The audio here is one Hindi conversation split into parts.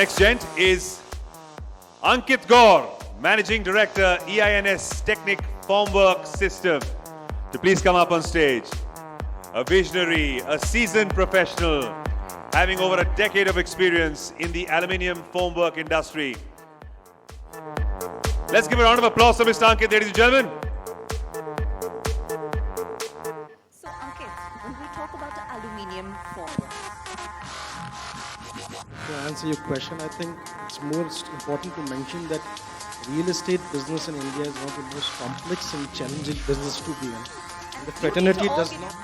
next gent is Ankit Gaur, Managing Director, EINS Technic Formwork System, to please come up on stage. A visionary, a seasoned professional, having over a decade of experience in the aluminium formwork industry. Let's give a round of applause for Mr. Ankit, ladies and gentlemen. So Ankit, when we talk about the aluminium formwork, to answer your question, I think it's most important to mention that real estate business in India is one of the most complex and challenging business to be in. And the fraternity does not.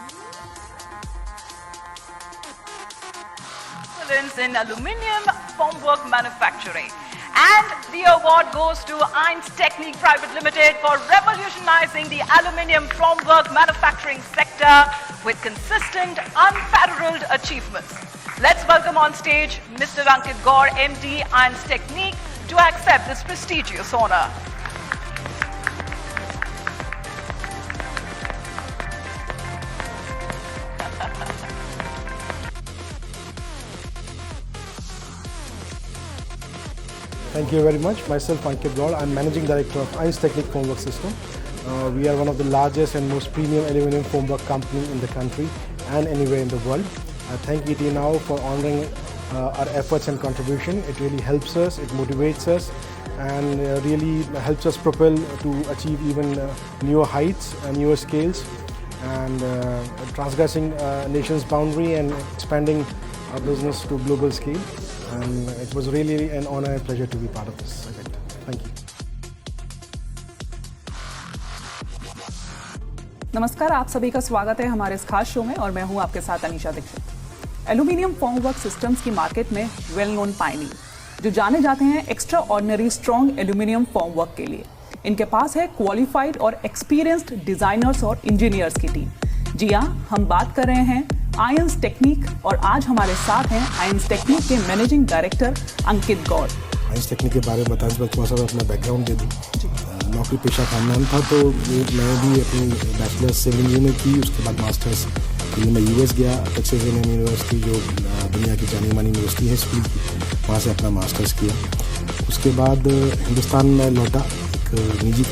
Excellence in aluminium formwork manufacturing. And the award goes to Eins Technique Private Limited for revolutionizing the aluminium formwork manufacturing sector with consistent, unparalleled achievements. Let's welcome on stage Mr. Ankit Gaur, MD, Eins Technique, to accept this prestigious honor. Thank you very much. Myself, Ankit Gaur. I'm Managing Director of Eins Technique Formwork System. We are one of the largest and most premium aluminum formwork company in the country and anywhere in the world. I thank ET Now for honoring our efforts and contribution. It really helps us, it motivates us, and really helps us propel to achieve even newer heights and newer scales, and transgressing nation's boundary and expanding our business to global scale. And it was really an honor and pleasure to be part of this event. Thank you. नमस्कार, आप सभी का स्वागत है हमारे इस खास शो में और मैं हूं आपके साथ Anisha Dixit. Aluminium formwork systems की मार्केट में वेल नोन पायनियर, जो जाने जाते हैं extraordinary strong aluminium formwork के लिए। इनके पास है क्वालिफाइड और एक्सपीरियंस्ड डिजाइनर्स और इंजीनियर्स की टीम। जी हाँ, हम बात कर रहे हैं आयंस टेक्निक और आज हमारे साथ हैं आयंस टेक्निक के मैनेजिंग डायरेक्टर अंकित गौर। आयंस टेक्निक के बारे में बताने से थोड़ा सा अपना बैकग्राउंड दे दूँ। नौकरी पेशा खानदान था, तो मैं भी अपनी बैचलर्स सिविल इंजीनियर की, उसके बाद मास्टर्स के लिए मैं यूएस गया, टेक्सास A&M यूनिवर्सिटी जो दुनिया की जानी मानी यूनिवर्सिटी है स्कूल की, वहाँ से अपना मास्टर्स किया। उसके बाद हिंदुस्तान में लौटा एक निजी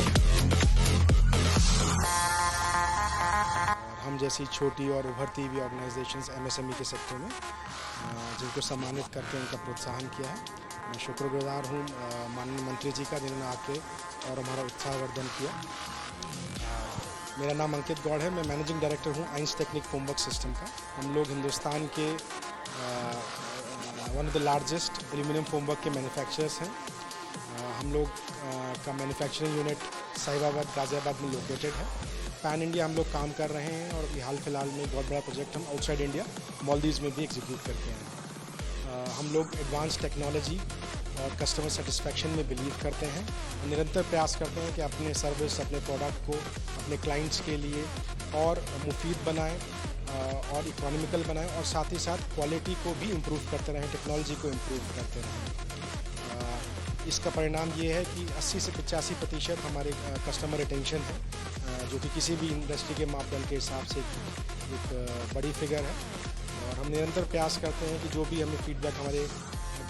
हम जैसी छोटी और उभरती हुई ऑर्गेनाइजेशंस MSME के सेक्टर में जिनको सम्मानित करके उनका प्रोत्साहन किया है। मैं शुक्रगुजार हूँ माननीय मंत्री जी का, जिन्होंने आके और हमारा उत्साहवर्धन किया। मेरा नाम अंकित गौड़ है, मैं मैनेजिंग डायरेक्टर हूँ आइंस टेक्निक फॉर्मवर्क सिस्टम का। हम लोग हिंदुस्तान के one of the largest aluminium formwork के मैन्युफैक्चरर्स हैं। हम लोग का मैन्युफैक्चरिंग यूनिट साहिबाबाद गाज़ियाबाद में लोकेटेड है। पैन इंडिया हम लोग काम कर रहे हैं और अभी हाल फिलहाल में बहुत बड़ा प्रोजेक्ट हम आउटसाइड इंडिया मालदीव्स में भी एग्जीक्यूट करके हैं। हम लोग एडवांस टेक्नोलॉजी और कस्टमर सेटिस्फैक्शन में बिलीव करते हैं, निरंतर प्रयास करते हैं कि अपने सर्विस, अपने प्रोडक्ट को अपने क्लाइंट्स के लिए और मुफीद बनाएं और इकोनॉमिकल बनाएं, और साथ ही साथ क्वालिटी को भी इम्प्रूव करते रहें, टेक्नोलॉजी को इम्प्रूव करते रहें। इसका परिणाम ये है कि 80 से 85% हमारे कस्टमर रिटेंशन है, जो कि किसी भी इंडस्ट्री के मापदंड के हिसाब से एक बड़ी फिगर है। और हम निरंतर प्रयास करते हैं कि जो भी हमें फीडबैक हमारे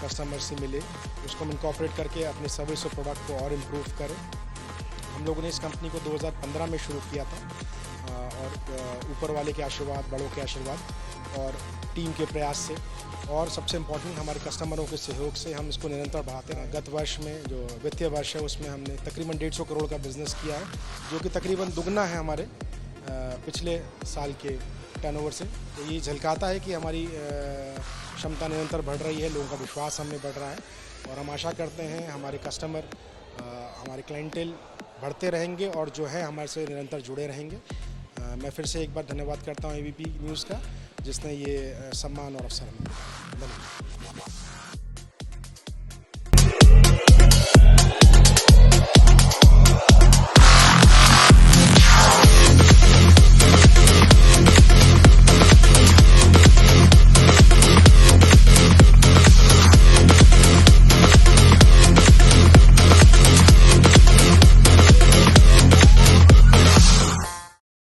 कस्टमर से मिले उसको हम इनकॉर्पोरेट करके अपने सर्विस और प्रोडक्ट को और इम्प्रूव करें। हम लोगों ने इस कंपनी को 2015 में शुरू किया था और ऊपर वाले के आशीर्वाद, बड़ों के आशीर्वाद और टीम के प्रयास से, और सबसे इम्पोर्टेंट हमारे कस्टमरों के सहयोग से हम इसको निरंतर बढ़ाते हैं। गत वर्ष में जो वित्तीय वर्ष है उसमें हमने तकरीबन 150 करोड़ का बिज़नेस किया है, जो कि तकरीबन दुगना है हमारे पिछले साल के टर्नओवर से। तो ये झलकाता है कि हमारी क्षमता निरंतर बढ़ रही है, लोगों का विश्वास हमें बढ़ रहा है, और हम आशा करते हैं हमारे कस्टमर, हमारे क्लाइंटेल बढ़ते रहेंगे और जो है हमारे से निरंतर जुड़े रहेंगे। मैं फिर से एक बार धन्यवाद करता हूँ ABP न्यूज़ का, जिसने ये सम्मान और अवसर हमें दिया। धन्यवाद।